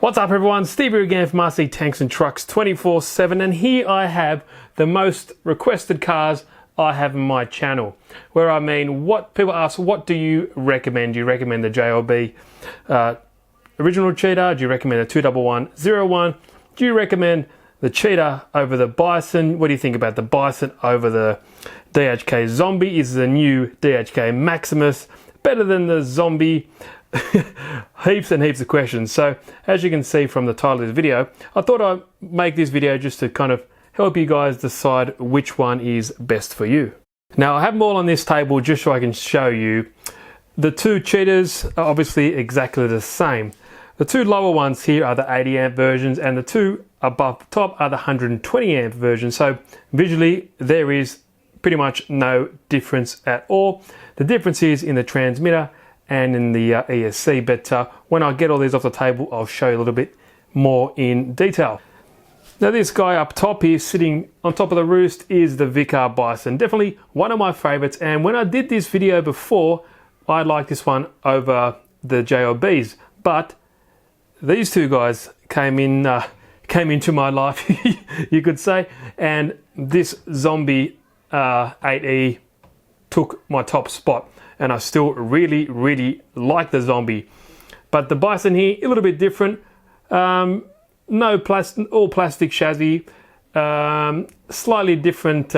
What's up everyone, Steve here again from RC Tanks and Trucks 24/7, and here I have the most requested cars I have on my channel. Where I mean, what people ask, what do you recommend? Do you recommend the JLB original Cheetah? Do you recommend the 21101? Do you recommend the Cheetah over the Bison? What do you think about the Bison over the DHK Zombie? Is the new DHK Maximus better than the Zombie? Heaps and heaps of questions. So as you can see from the title of the video, I thought I'd make this video just to kind of help you guys decide which one is best for you. Now I have them all on this table just so I can show you. The two Cheetahs are obviously exactly the same. The two lower ones here are the 80 amp versions, and the two above the top are the 120 amp versions. So visually there is pretty much no difference at all. The difference is in the transmitter and in the ESC, but when I get all these off the table, I'll show you a little bit more in detail. Now this guy up top here sitting on top of the roost is the Vkar Bison, definitely one of my favorites, and when I did this video before, I liked this one over the JLBs, but these two guys came into my life, you could say, and this Zombie 8E took my top spot. And I still really like the Zombie. But the Bison here, a little bit different. All plastic chassis, slightly different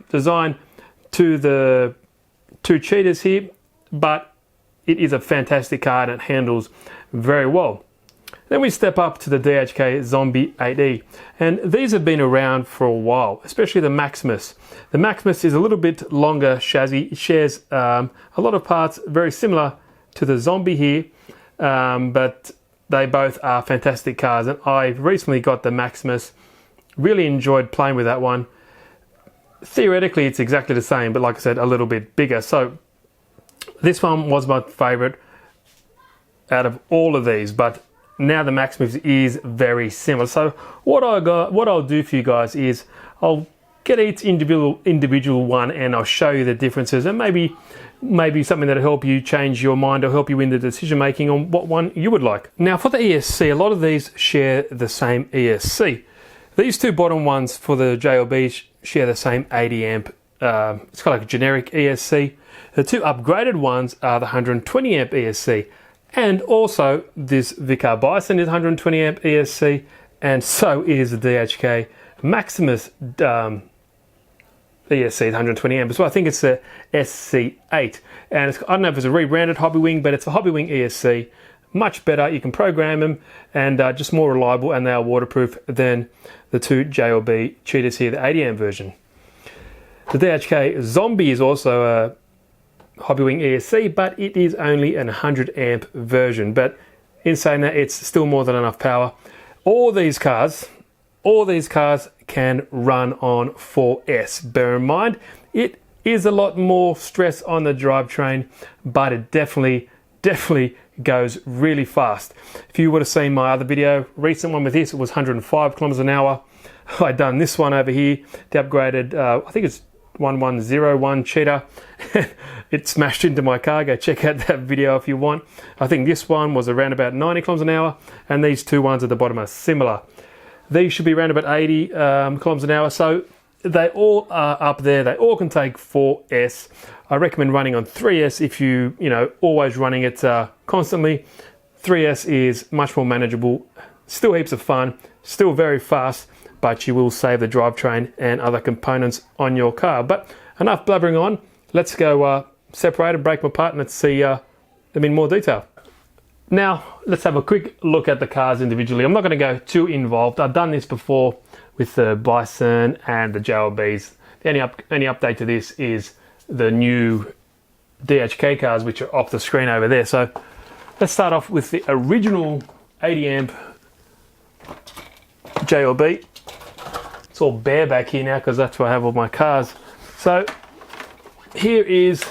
design to the two Cheetahs here, but it is a fantastic car and it handles very well. Then we step up to the DHK Zombie 8E, and these have been around for a while, especially the Maximus. The Maximus is a little bit longer chassis. It shares a lot of parts very similar to the Zombie here, but they both are fantastic cars, and I recently got the Maximus. Really enjoyed playing with that one. Theoretically it's exactly the same, but like I said, a little bit bigger. So this one was my favorite out of all of these, but now the Maximus is very similar. So what I'll do for you guys is I'll get each individual one and I'll show you the differences, and maybe something that'll help you change your mind or help you in the decision making on what one you would like. Now for the ESC, a lot of these share the same ESC. These two bottom ones for the JLB share the same 80 amp, it's kind of like a generic ESC. The two upgraded ones are the 120 amp ESC. And also this Vkar Bison is 120 amp ESC, and so is the DHK Maximus ESC is 120 amp as well. I think it's the SC8, and I don't know if it's a rebranded Hobby Wing, but it's a Hobby Wing ESC. Much better, you can program them, and just more reliable, and they are waterproof than the two JLB Cheetahs here, the 80 amp version. The DHK Zombie is also a Hobby Wing ESC, but it is only an 100 amp version. But in saying that, it's still more than enough power. All these cars can run on 4S. Bear in mind, it is a lot more stress on the drivetrain, but it definitely goes really fast. If you would have seen my other video, recent one with this, it was 105 kilometers an hour. I done this one over here, the upgraded, I think it's 1101 Cheetah. It smashed into my car. Go check out that video if you want. I think this one was around about 90 kilometers an hour, and these two ones at the bottom are similar. These should be around about 80 kilometers an hour, so they all are up there. They all can take 4S. I recommend running on 3S if you always running it constantly. 3S is much more manageable, still heaps of fun, still very fast, but you will save the drivetrain and other components on your car. But enough blabbering on. Let's go separate and break them apart, and let's see them in more detail. Now, let's have a quick look at the cars individually. I'm not going to go too involved. I've done this before with the Bison and the JLBs. The only update to this is the new DHK cars, which are off the screen over there. So let's start off with the original 80 amp JLB. It's all bare back here now because that's where I have all my cars. So here is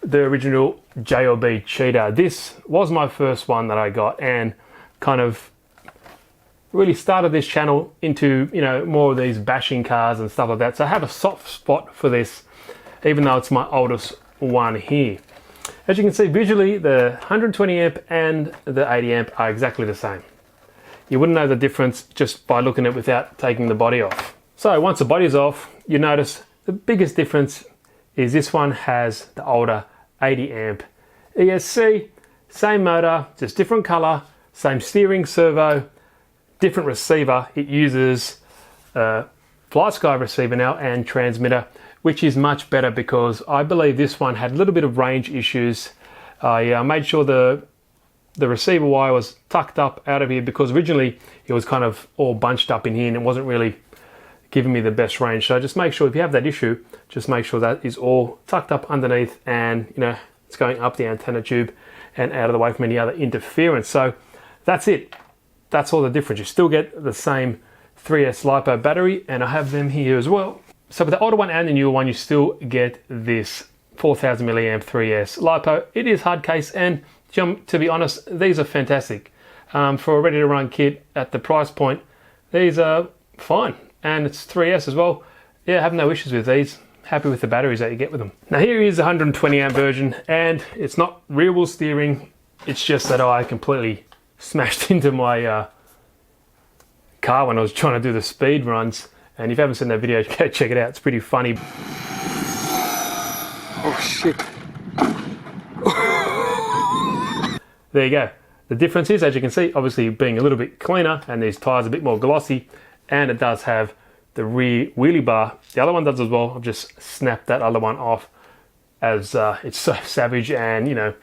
the original JLB Cheetah. This was my first one that I got, and kind of really started this channel into more of these bashing cars and stuff like that. So I have a soft spot for this, even though it's my oldest one here. As you can see visually, the 120 amp and the 80 amp are exactly the same. you wouldn't know the difference just by looking at it without taking the body off. So once the body's off, you notice the biggest difference is this one has the older 80 amp ESC, same motor, just different color, same steering servo, different receiver. It uses a FlySky receiver now and transmitter, which is much better because I believe this one had a little bit of range issues. I made sure the receiver wire was tucked up out of here because originally it was kind of all bunched up in here and it wasn't really giving me the best range. So just make sure if you have that issue, just make sure that is all tucked up underneath and it's going up the antenna tube and out of the way from any other interference. So that's it. That's all the difference. You still get the same 3S LiPo battery, and I have them here as well. So with the older one and the newer one, you still get this 4000 milliamp 3S LiPo. It is hard case, and to be honest, these are fantastic. For a ready to run kit at the price point, these are fine. And it's 3S as well. Yeah, I have no issues with these. Happy with the batteries that you get with them. Now here is the 120 amp version, and it's not rear wheel steering. It's just that I completely smashed into my car when I was trying to do the speed runs. And if you haven't seen that video, go check it out. It's pretty funny. Oh shit. There you go. The difference is, as you can see, obviously being a little bit cleaner and these tires a bit more glossy, and it does have the rear wheelie bar. The other one does as well. I've just snapped that other one off as it's so savage, and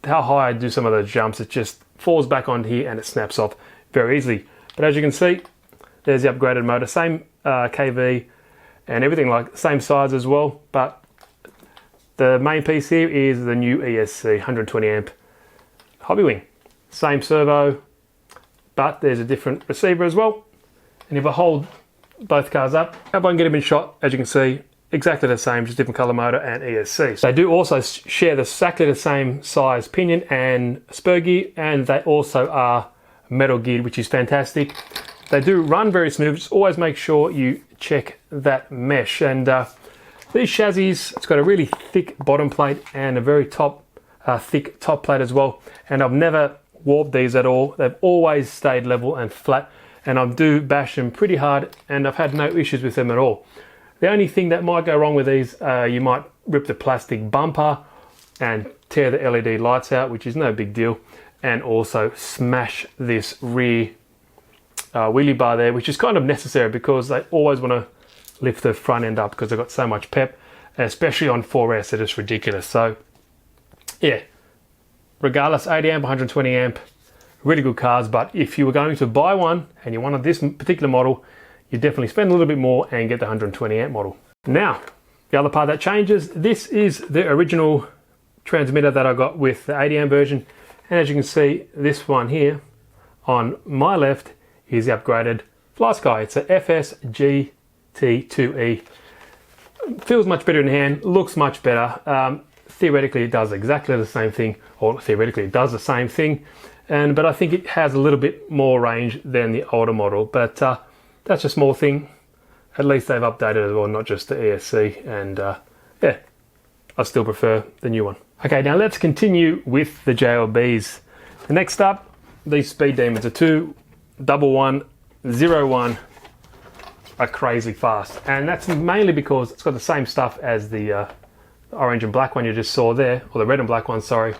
how high I do some of those jumps, it just falls back on here and it snaps off very easily. But as you can see, there's the upgraded motor, same KV and everything, like same size as well, but the main piece here is the new ESC 120 amp Hobby Wing. Same servo, but there's a different receiver as well. And if I hold both cars up, if I can get them in shot, as you can see, exactly the same, just different color motor and ESC. They do also share exactly the same size pinion and spur gear, and they also are metal geared, which is fantastic. They do run very smooth. Just always make sure you check that mesh. And these chassis, it's got a really thick bottom plate and a very thick top plate as well. And I've never warped these at all. They've always stayed level and flat. And I do bash them pretty hard, and I've had no issues with them at all. The only thing that might go wrong with these, you might rip the plastic bumper and tear the LED lights out, which is no big deal, and also smash this rear wheelie bar there, which is kind of necessary because they always want to lift the front end up because they've got so much pep, especially on 4S. It is ridiculous. So yeah, regardless, 80 amp, 120 amp, really good cars. But if you were going to buy one and you wanted this particular model, you definitely spend a little bit more and get the 120 amp model. Now, the other part that changes, this is the original transmitter that I got with the 80 amp version. And as you can see, this one here on my left is the upgraded FlySky. It's a FS-GT2E. Feels much better in hand, looks much better. Theoretically, it does exactly the same thing, or theoretically it does the same thing. But I think it has a little bit more range than the older model. But that's a small thing. At least they've updated as well, not just the ESC. And yeah, I still prefer the new one. Okay, now let's continue with the JLBs. Next up, these Speed Demons, the 21101 are crazy fast. And that's mainly because it's got the same stuff as the orange and black one you just saw there, or the red and black one, sorry.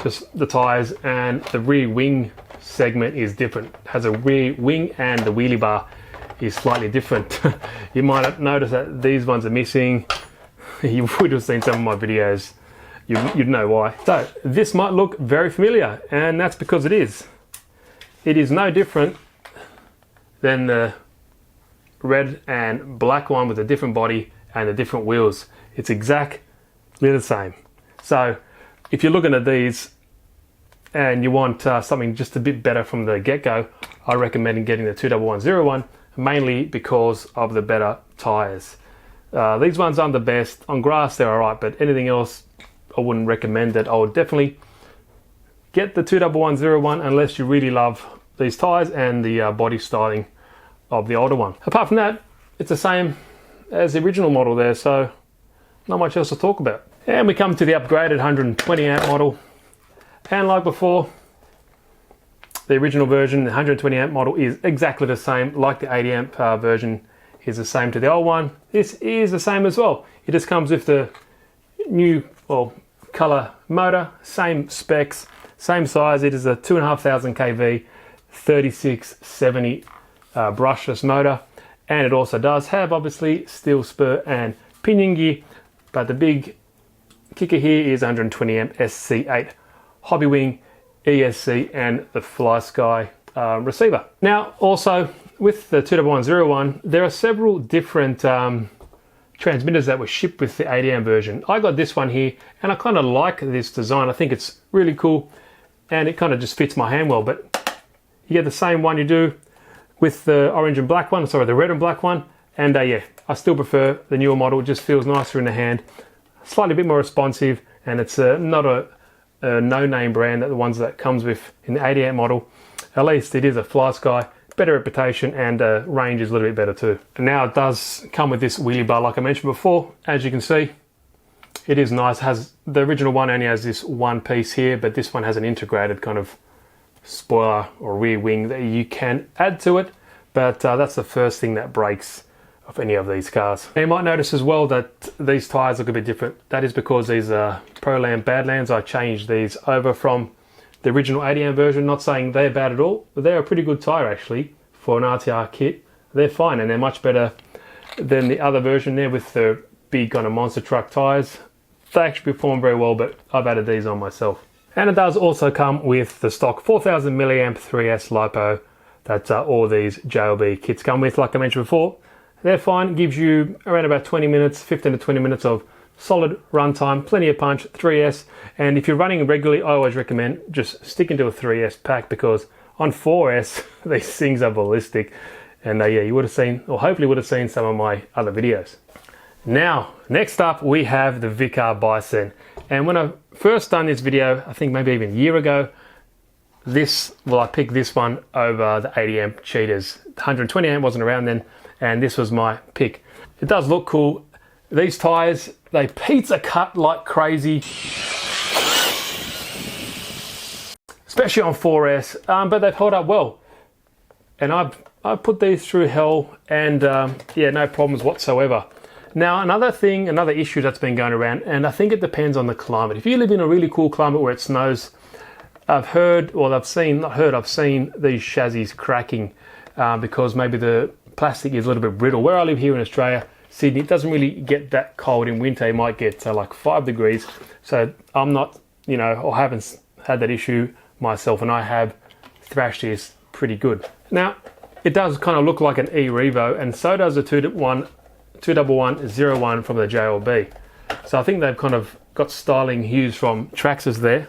Just the tires, and the rear wing segment is different. It has a rear wing, and the wheelie bar is slightly different. You might have noticed that these ones are missing. You would have seen some of my videos. You'd know why. So this might look very familiar, and that's because it is. It is no different than the red and black one with a different body and the different wheels. It's exactly the same. So if you're looking at these and you want something just a bit better from the get-go, I recommend getting the 21101, mainly because of the better tires. These ones aren't the best. On grass they're alright, but anything else I wouldn't recommend it. I would definitely get the 21101 unless you really love these tires and the body styling of the older one. Apart from that, it's the same as the original model there, so not much else to talk about. And we come to the upgraded 120 amp model. And like before, The original version, the 120 amp model, is exactly the same, like the 80 amp version is the same to the old one. This is the same as well. It just comes with the new, well, color motor, same specs, same size. It is a 2,500 kV 3670 brushless motor, and it also does have obviously steel spur and pinion gear, but the big kicker here is 120 amp SC8 hobby wing ESC and the Fly Sky receiver. Now also with the 21101, there are several different transmitters that were shipped with the 80 amp version. I got this one here and I kind of like this design. I think it's really cool and it kind of just fits my hand well, but you get the same one you do with the orange and black one, sorry, the red and black one. And yeah, I still prefer the newer model. It just feels nicer in the hand, slightly a bit more responsive, and it's not a no-name brand that the ones that comes with in the 80 amp model. At least it is a Fly Sky, better reputation, and range is a little bit better too. And now it does come with this wheelie bar like I mentioned before. As you can see, it is nice. Has the original one only has this one piece here, but this one has an integrated kind of spoiler or rear wing that you can add to it, but that's the first thing that breaks of any of these cars. Now you might notice as well that these tyres look a bit different. That is because these are Pro-Land Badlands. I changed these over from the original 80 amp version. Not saying they're bad at all, but they're a pretty good tyre actually for an RTR kit. They're fine and they're much better than the other version there with the big kind of monster truck tyres. They actually perform very well, but I've added these on myself. And it does also come with the stock 4000 milliamp 3S LiPo that all these JLB kits come with. Like I mentioned before, they're fine. Gives you around about 20 minutes, 15 to 20 minutes of solid runtime, plenty of punch, 3S. And if you're running regularly, I always recommend just sticking to a 3S pack, because on 4S, these things are ballistic. And yeah, you would have seen, or hopefully would have seen some of my other videos. Now, next up, we have the Vkar Bison. And when I first done this video, I think maybe even a year ago, I picked this one over the 80 amp Cheetahs. The 120 amp wasn't around then, and this was my pick. It does look cool. These tires, they pizza cut like crazy, especially on 4S, but they've held up well. And I've put these through hell, and yeah, no problems whatsoever. Now, another issue that's been going around, and I think it depends on the climate. If you live in a really cool climate where it snows, I've seen these chassis cracking because maybe the plastic is a little bit brittle. Where I live here in Australia, Sydney, it doesn't really get that cold in winter. It might get like 5 degrees. So I'm not, or haven't had that issue myself, and I have thrashed this pretty good. Now, it does kind of look like an E-Revo, and so does the 21101 from the JLB. So I think they've kind of got styling hues from Traxxas there.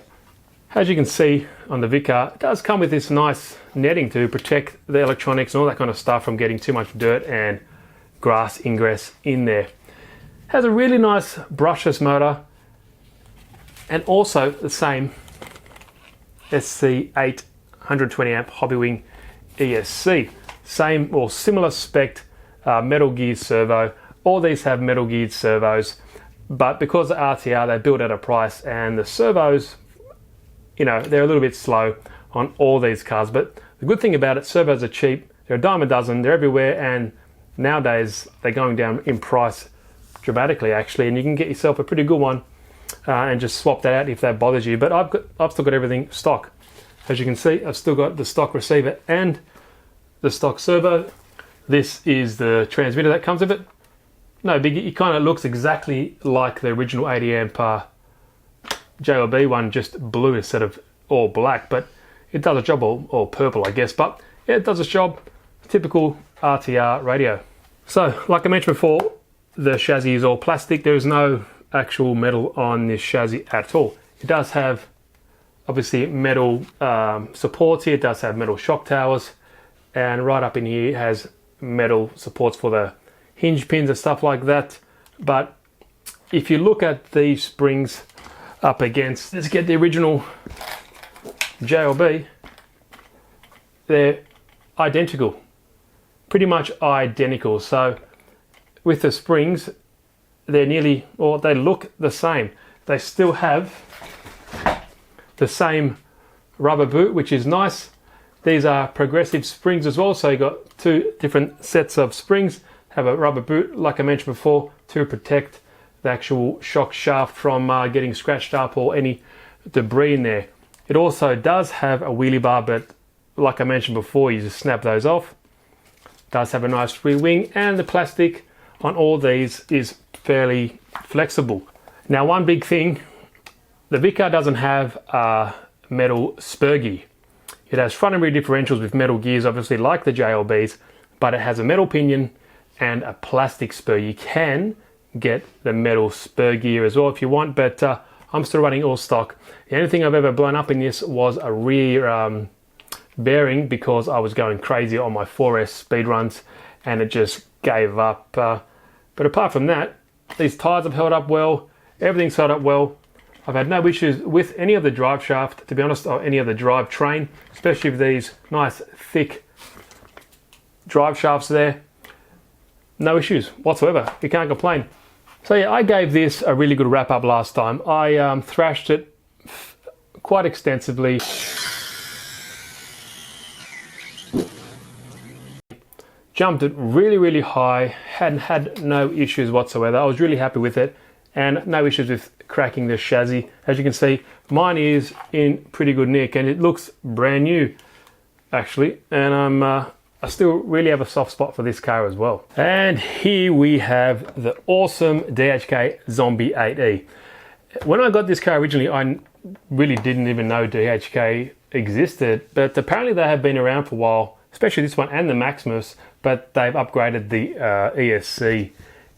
As you can see on the Vkar, it does come with this nice netting to protect the electronics and all that kind of stuff from getting too much dirt and grass ingress in there. Has a really nice brushless motor, and also the same SC8 120 amp hobby wing ESC. Same or similar spec metal geared servo. All these have metal geared servos, but because of RTR, they build at a price, and the servos, they're a little bit slow on all these cars. But the good thing about it, servos are cheap. They're a dime a dozen. They're everywhere, and nowadays they're going down in price dramatically, actually. And you can get yourself a pretty good one and just swap that out if that bothers you. But I've still got everything stock. As you can see, I've still got the stock receiver and the stock servo. This is the transmitter that comes with it. No biggie. It kind of looks exactly like the original 80 amp JLB one, just blue instead of all black, but it does a job, or purple I guess, but yeah, it does its job. Typical RTR radio. So like I mentioned before, the chassis is all plastic. There is no actual metal on this chassis at all. It does have obviously metal supports here. It does have metal shock towers, and right up in here it has metal supports for the hinge pins and stuff like that. But if you look at these springs up against, let's get the original JLB, they're identical, pretty much identical. So with the springs, they're nearly, or they look the same. They still have the same rubber boot, which is nice. These are progressive springs as well, so you got two different sets of springs. Have a rubber boot, like I mentioned before, to protect the actual shock shaft from getting scratched up or any debris in there. It also does have a wheelie bar, but like I mentioned before, you just snap those off. Does have a nice free wing, and the plastic on all these is fairly flexible. Now, one big thing, the Vkar doesn't have a metal spur gear. It has front and rear differentials with metal gears, obviously like the JLBs, but it has a metal pinion and a plastic spur. You can get the metal spur gear as well if you want, but I'm still running all stock. The only thing I've ever blown up in this was a rear bearing, because I was going crazy on my 4S speed runs and it just gave up. But apart from that, these tyres have held up well, everything's held up well. I've had no issues with any of the drive shaft, to be honest, or any of the drive train, especially with these nice thick drive shafts there. No issues whatsoever, you can't complain. So yeah, I gave this a really good wrap up last time. I thrashed it quite extensively. Jumped it really high, had no issues whatsoever. I was really happy with it, and no issues with cracking the chassis. As you can see, mine is in pretty good nick, and it looks brand new actually, and I still really have a soft spot for this car as well. And here we have the awesome DHK Zombie 8E. When I got this car originally, I really didn't even know DHK existed, but apparently they have been around for a while, especially this one and the Maximus, but they've upgraded the ESC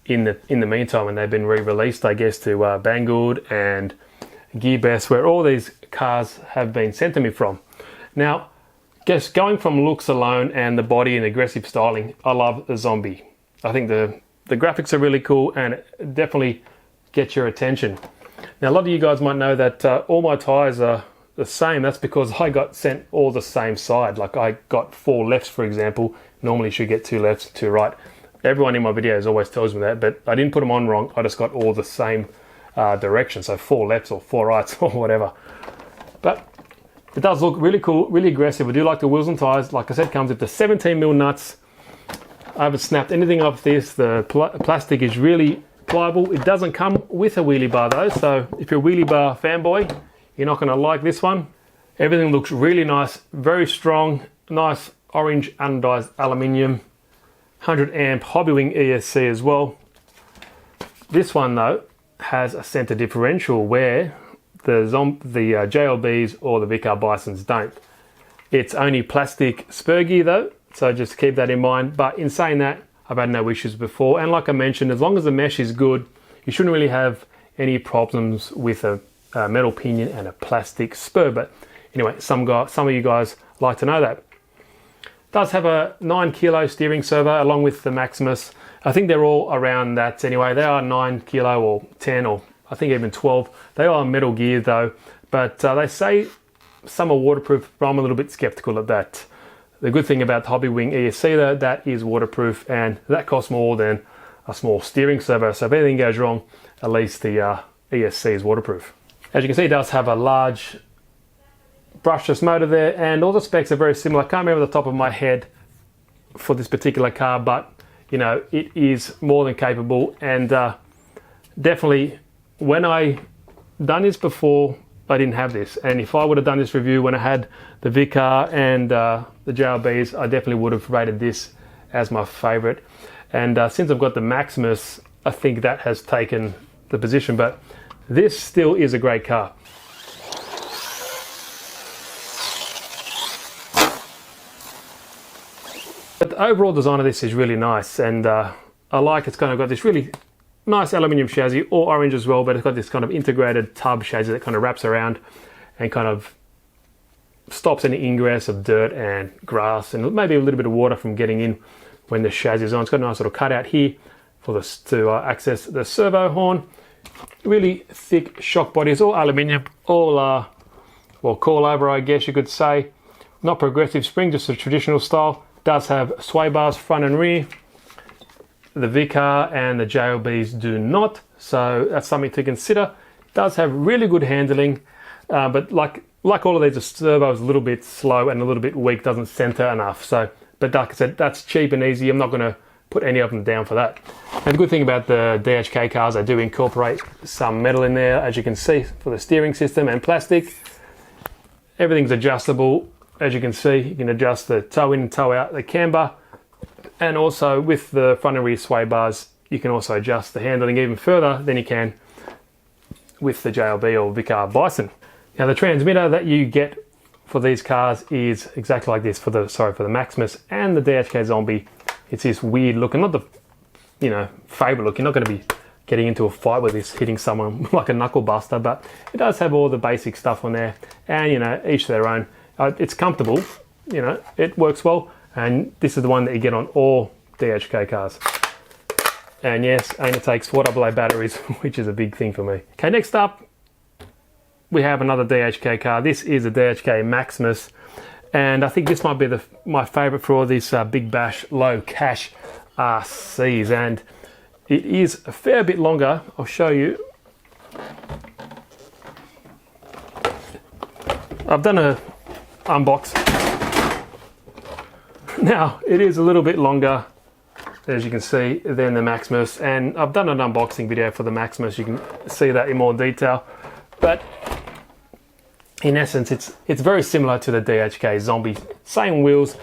in the meantime, and they've been re-released, I guess, to Banggood and Gearbest, where all these cars have been sent to me from. Now, just going from looks alone and the body and aggressive styling, I love the Zombie. I think the graphics are really cool, and it definitely gets your attention. Now, a lot of you guys might know that all my tyres are the same. That's because I got sent all the same side. Like, I got 4 lefts, for example. Normally you should get 2 lefts, 2 right. Everyone in my videos always tells me that, but I didn't put them on wrong. I just got all the same direction, so 4 lefts or 4 rights or whatever. But it does look really cool, really aggressive. I do like the wheels and tyres. Like I said, comes with the 17mm nuts. I haven't snapped anything off this. The plastic is really pliable. It doesn't come with a wheelie bar though, so if you're a wheelie bar fanboy, you're not going to like this one. Everything looks really nice, very strong, nice orange anodized aluminium, 100 amp Hobbywing ESC as well. This one though has a center differential where the JLBs or the Vkar Bisons don't. It's only plastic spur gear though, so just keep that in mind. But in saying that, I've had no issues before, and like I mentioned, as long as the mesh is good, you shouldn't really have any problems with a metal pinion and a plastic spur. But anyway, some of you guys like to know that. It does have a 9 kilo steering servo along with the Maximus. I think they're all around that anyway. They are 9 kilo or 10 or I think even 12. They are metal gear though, but they say some are waterproof, but I'm a little bit skeptical of that. The good thing about the Hobbywing ESC though, that is waterproof, and that costs more than a small steering servo. So if anything goes wrong, at least the ESC is waterproof. As you can see, it does have a large brushless motor there, and all the specs are very similar. I can't remember the top of my head for this particular car, but you know, it is more than capable, and definitely when I done this before, I didn't have this, and if I would have done this review when I had the Vkar and the JLBs, I definitely would have rated this as my favorite. And since I've got the Maximus, I think that has taken the position, but this still is a great car. But the overall design of this is really nice, and I like it's kind of got this really nice aluminium chassis, all orange as well, but it's got this kind of integrated tub chassis that kind of wraps around and kind of stops any ingress of dirt and grass and maybe a little bit of water from getting in when the chassis is on. It's got a nice little cutout here for this to access the servo horn. Really thick shock body. It's all aluminium, all well, coil over, I guess you could say. Not progressive spring, just a traditional style. Does have sway bars front and rear. The Vkar and the JLBs do not, so that's something to consider. Does have really good handling, but like like all of these, the servo is a little bit slow and a little bit weak, doesn't center enough. So, but like I said, that's cheap and easy. I'm not going to put any of them down for that. And the good thing about the DHK cars, they do incorporate some metal in there, as you can see, for the steering system, and plastic. Everything's adjustable. As you can see, you can adjust the toe in and toe out, the camber, and also with the front and rear sway bars, you can also adjust the handling even further than you can with the JLB or Vkar Bison. Now the transmitter that you get for these cars is exactly like this for the Maximus and the DHK Zombie. It's this weird looking, not the favorite look. You're not going to be getting into a fight with this, hitting someone like a knuckle buster, but it does have all the basic stuff on there, and each their own. It's comfortable, it works well, and this is the one that you get on all DHK cars. And yes, and it takes 4AA batteries, which is a big thing for me. Okay, next up, we have another DHK car. This is a DHK Maximus, and I think this might be my favorite for all these big bash, low cash RCs, and it is a fair bit longer. I'll show you. I've done a unbox. Now, it is a little bit longer, as you can see, than the Maximus, and I've done an unboxing video for the Maximus. You can see that in more detail, but in essence, it's very similar to the DHK Zombie. Same wheels,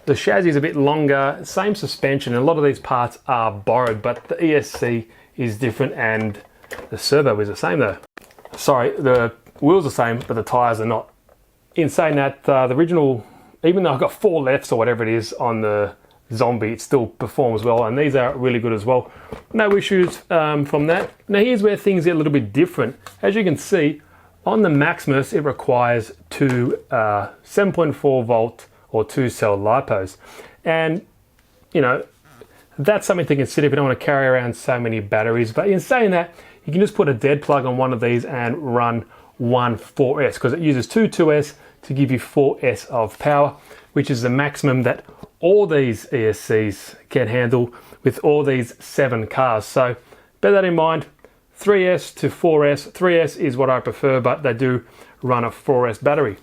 the chassis is a bit longer, same suspension, and a lot of these parts are borrowed, but the ESC is different and the servo is the same though. Sorry, the wheels are the same, but the tyres are not. In saying that, the original, even though I've got 4 lefts or whatever it is on the Zombie, it still performs well, and these are really good as well. No issues from that. Now here's where things get a little bit different. As you can see, on the Maximus, it requires 2 7.4 volt or 2 cell lipos, and that's something to consider if you don't want to carry around so many batteries. But in saying that, you can just put a dead plug on one of these and run one 4S, because it uses 2 2S to give you 4S of power, which is the maximum that all these ESCs can handle with all these 7 cars. So bear that in mind. 3S to 4S. 3S is what I prefer, but they do run a 4S battery.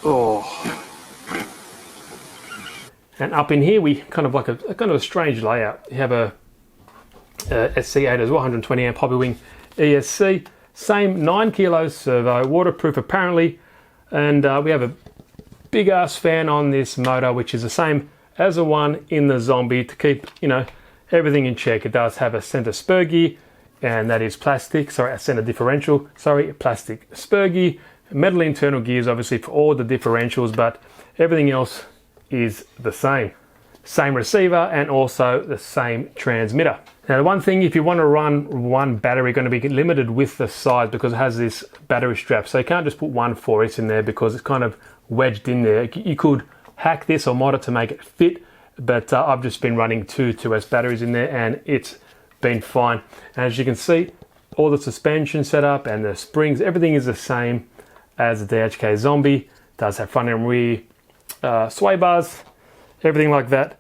Oh. And up in here, we kind of like a strange layout. You have a SC8 as well, 120 amp hobby wing ESC. Same 9 kilos servo, waterproof apparently, and we have a big ass fan on this motor, which is the same as the one in the Zombie to keep everything in check. It does have a center spur gear, and that is plastic. Sorry, a center differential. Sorry, plastic spur gear. Metal internal gears, obviously, for all the differentials, but everything else is the same. Same receiver and also the same transmitter. Now, the one thing, if you want to run one battery, you're going to be limited with the size because it has this battery strap. So you can't just put one 4S in there because it's kind of wedged in there. You could hack this or mod it to make it fit, but I've just been running 2 2S batteries in there and it's been fine. And as you can see, all the suspension setup and the springs, everything is the same as the DHK Zombie. It does have front and rear sway bars, everything like that.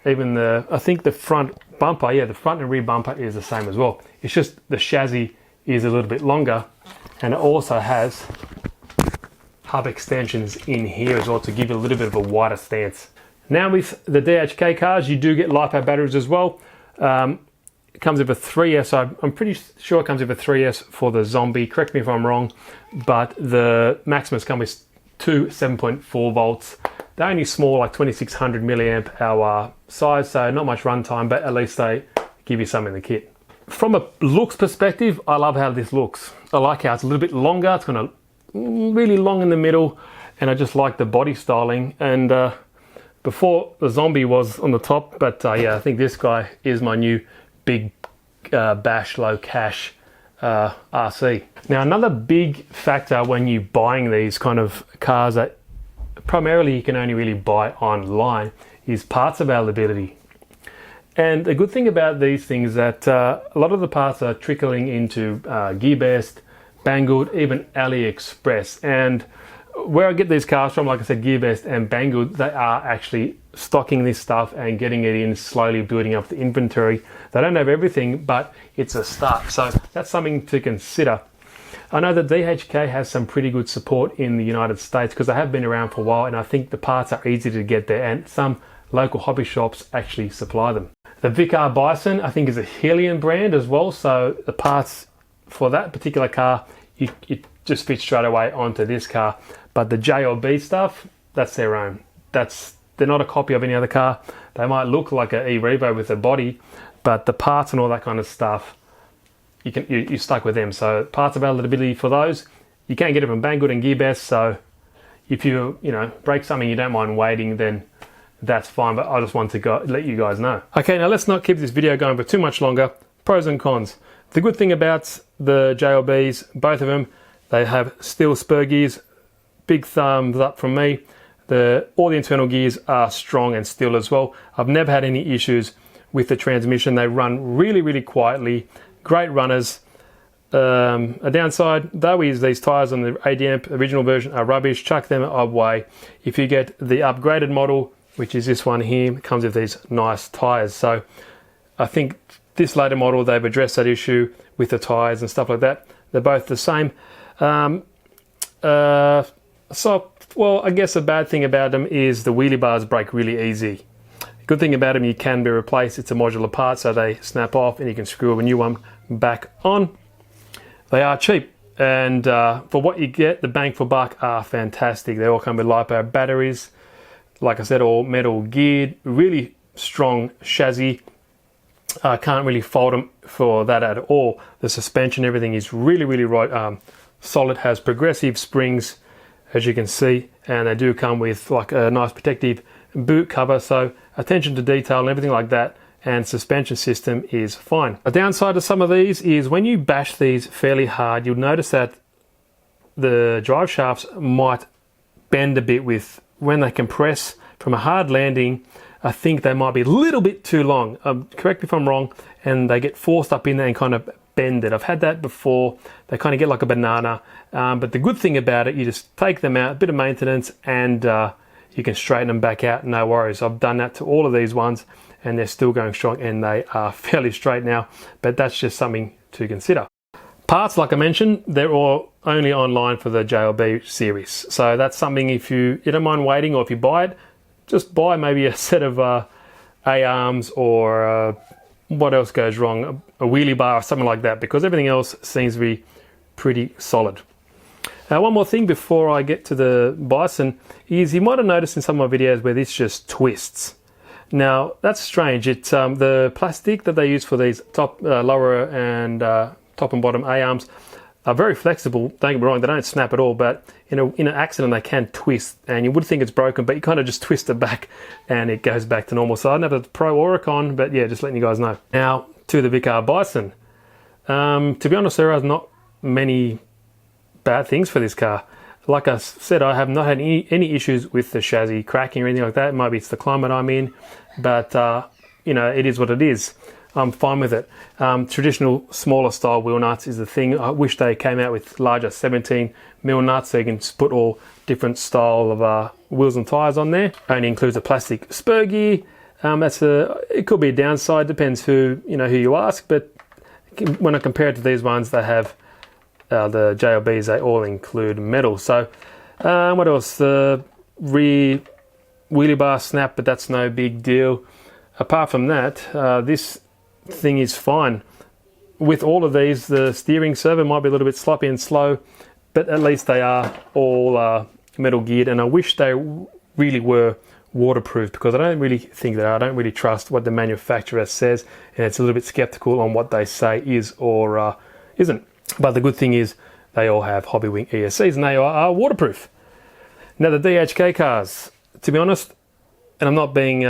Even I think the front bumper, the front and rear bumper is the same as well. It's just the chassis is a little bit longer, and it also has hub extensions in here as well to give you a little bit of a wider stance. Now with the DHK cars, you do get LiPo batteries as well. It comes with a 3S. I'm pretty sure it comes with a 3S for the Zombie. Correct me if I'm wrong, but the Maximus comes with 2 7.4 volts. They're only small, like 2600 milliamp hour size, so not much runtime, but at least they give you some in the kit. From a looks perspective, I love how this looks. I like how it's a little bit longer. It's kind of really long in the middle, and I just like the body styling. And before the Zombie was on the top, but I think this guy is my new big bash low cash RC. Now, another big factor when you're buying these kind of cars that primarily you can only really buy online is parts availability. And the good thing about these things is that a lot of the parts are trickling into GearBest, Banggood, even AliExpress. And Where I get these cars from, like I said, GearBest and Banggood, they are actually stocking this stuff and getting it in, slowly building up the inventory. They don't have everything, but it's a start. So that's something to consider. I know that DHK has some pretty good support in the United States because they have been around for a while, and I think the parts are easy to get there, and some local hobby shops actually supply them. The Vkar Bison, I think, is a Helian brand as well, so the parts for that particular car, it just fits straight away onto this car. But the JLB stuff, that's their own. They're not a copy of any other car. They might look like an e-Revo with a body, but the parts and all that kind of stuff, you're stuck with them. So parts availability for those, you can't get it from Banggood and GearBest. So if you break something, you don't mind waiting, then that's fine. But I just want to let you guys know. Okay, now let's not keep this video going for too much longer. Pros and cons. The good thing about the JLBs, both of them, they have steel spur gears. Big thumbs up from me. All the internal gears are strong and steel as well. I've never had any issues with the transmission. They run really, really quietly. Great runners. A downside though is these tires on the ADM original version are rubbish. Chuck them away. If you get the upgraded model, which is this one here, it comes with these nice tires. So I think this later model, they've addressed that issue with the tires and stuff like that. They're both the same. Well, I guess a bad thing about them is the wheelie bars break really easy. Good thing about them, you can be replaced. It's a modular part, so they snap off and you can screw a new one back on. They are cheap, and for what you get, the bang for buck are fantastic. They all come with LiPo batteries. Like I said, all metal geared, really strong chassis. Can't really fault them for that at all. The suspension, everything is really, really solid. Has progressive springs, as you can see, and they do come with like a nice protective boot cover, so attention to detail and everything like that, and suspension system is fine. A downside to some of these is when you bash these fairly hard, you'll notice that the drive shafts might bend a bit when they compress from a hard landing. I think they might be a little bit too long. Correct me if I'm wrong, and they get forced up in there and kind of bend it. I've had that before. They kind of get like a banana, but the good thing about it, you just take them out, a bit of maintenance, and you can straighten them back out, no worries. I've done that to all of these ones and they're still going strong, and they are fairly straight now, but that's just something to consider. Parts, like I mentioned, they're all only online for the JLB series. So that's something, if you don't mind waiting, or if you buy it, just buy maybe a set of A-arms or what else goes wrong, a wheelie bar or something like that, because everything else seems to be pretty solid. One more thing before I get to the Bison is you might have noticed in some of my videos where this just twists. Now that's strange. It's the plastic that they use for these lower and top and bottom A-arms are very flexible. Don't get me wrong, they don't snap at all, but in an accident they can twist, and you would think it's broken, but you kind of just twist it back and it goes back to normal. So I don't know if it's pro or a con, but yeah, just letting you guys know. Now to the Vkar Bison. To be honest, there are not many bad things for this car. Like I said, I have not had any issues with the chassis cracking or anything like that. Maybe it's the climate I'm in, but it is what it is. I'm fine with it. Traditional smaller style wheel nuts is the thing. I wish they came out with larger 17mm nuts so you can put all different style of wheels and tires on there. Only includes a plastic spur gear. It could be a downside, depends who you ask, but when I compare it to these ones, they have the JLBs, they all include metal. So what else? The rear wheelie bar snap, but that's no big deal. Apart from that, this thing is fine. With all of these, the steering servo might be a little bit sloppy and slow, but at least they are all metal geared, and I wish they really were waterproof, because I don't really think they are. I don't really trust what the manufacturer says, and it's a little bit skeptical on what they say is or isn't. But the good thing is they all have Hobbywing ESCs, and they are waterproof. Now the DHK cars, to be honest, and I'm not being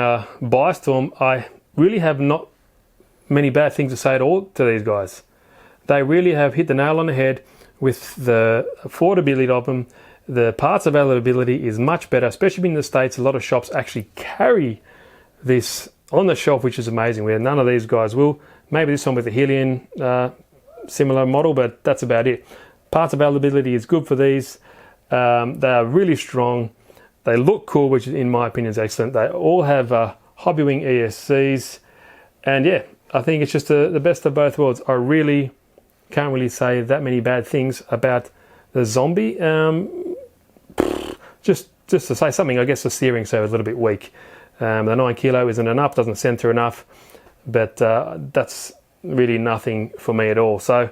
biased to them, I really have not many bad things to say at all to these guys. They really have hit the nail on the head with the affordability of them. The parts availability is much better, especially in the States. A lot of shops actually carry this on the shelf, which is amazing, where none of these guys will. Maybe this one with the Helian similar model, but that's about it. Parts availability is good for these. They are really strong. They look cool, which in my opinion is excellent. They all have Hobby Wing ESCs. And yeah, I think it's just the best of both worlds. I really can't really say that many bad things about the Zombie. Just to say something, I guess the steering so is a little bit weak. The 9 kilo isn't enough, doesn't center enough, but that's really nothing for me at all. So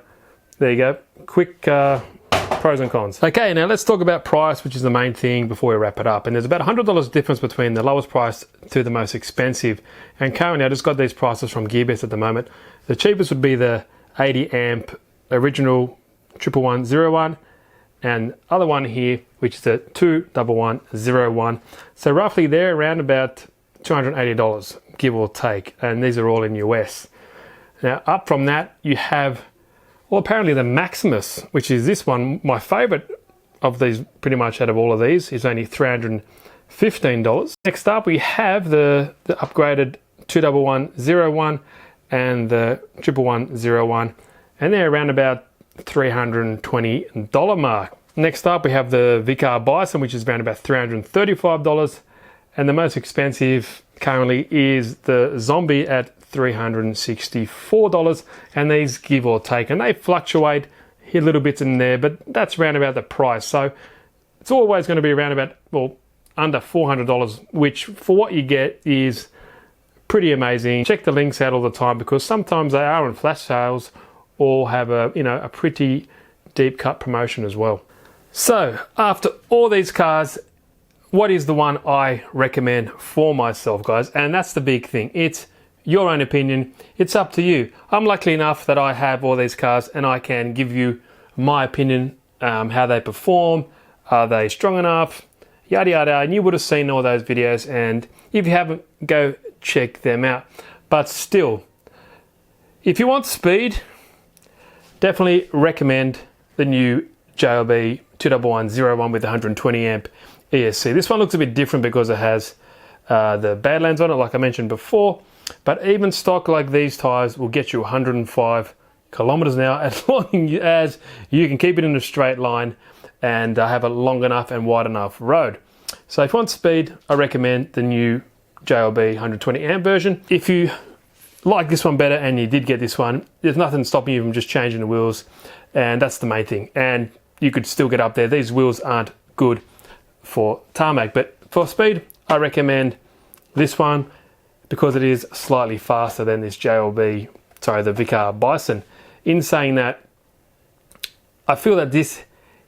there you go, quick pros and cons. Okay, now let's talk about price, which is the main thing before we wrap it up. And there's about $100 difference between the lowest price to the most expensive. And currently I just got these prices from Gearbest at the moment. The cheapest would be the 80 amp original 11101, and other one here, which is the 21101. So roughly they're around about $280, give or take, and these are all in US. Now up from that you have, well, apparently the Maximus, which is this one, my favorite of these pretty much out of all of these, is only $315. Next up we have the upgraded 21101 and the 11101, and they're around about $320 mark. Next up we have the Vkar Bison, which is around about $335, and the most expensive currently is the Zombie at $364, and these give or take, and they fluctuate a little bit in there, but that's around about the price. So it's always going to be around about, well, under $400, which for what you get is pretty amazing. Check the links out all the time, because sometimes they are on flash sales or have a, you know, a pretty deep cut promotion as well. So after all these cars, what is the one I recommend for myself, guys? And that's the big thing. It's your own opinion. It's up to you. I'm lucky enough that I have all these cars and I can give you my opinion, how they perform, are they strong enough, yada yada, and you would have seen all those videos, and if you haven't, go check them out. But still, if you want speed, definitely recommend the new JLB 21101 with 120 amp ESC. This one looks a bit different because it has the Badlands on it, like I mentioned before, but even stock like these tires will get you 105 kilometers an hour as long as you can keep it in a straight line and have a long enough and wide enough road. So if you want speed, I recommend the new JLB 120 amp version. If you like this one better and you did get this one, there's nothing stopping you from just changing the wheels, and that's the main thing. And you could still get up there. These wheels aren't good for tarmac, but for speed, I recommend this one because it is slightly faster than this the Vkar Bison. In saying that, I feel that this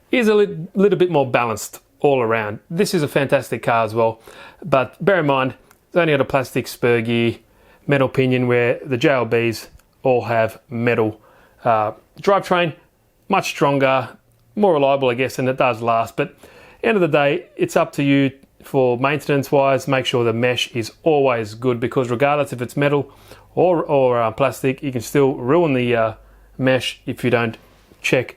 is a little bit more balanced all around. This is a fantastic car as well, but bear in mind, it's only got a plastic spur gear, metal pinion, where the JLBs all have metal drivetrain, much stronger, more reliable, I guess, and it does last. But end of the day, it's up to you for maintenance wise. Make sure the mesh is always good, because regardless if it's metal or plastic, you can still ruin the mesh if you don't check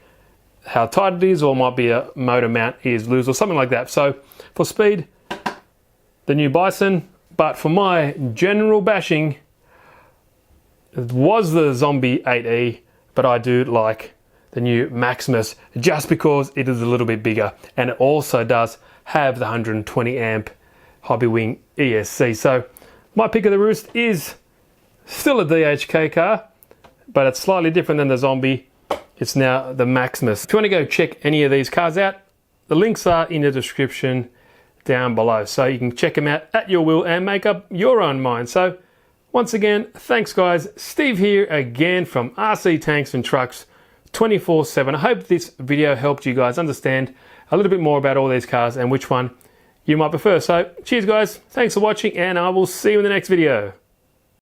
how tight it is, or might be a motor mount is loose or something like that. So for speed, the new Bison, but for my general bashing, it was the Zombie 8E, but I do like the new Maximus just because it is a little bit bigger, and it also does have the 120 amp Hobby Wing ESC. So my pick of the roost is still a DHK car, but it's slightly different than the Zombie. It's now the Maximus. If you want to go check any of these cars out, the links are in the description down below, so you can check them out at your will and make up your own mind. So once again, thanks guys. Steve here again from RC Tanks and Trucks 24/7. I hope this video helped you guys understand a little bit more about all these cars and which one you might prefer. So cheers guys, thanks for watching, and I will see you in the next video.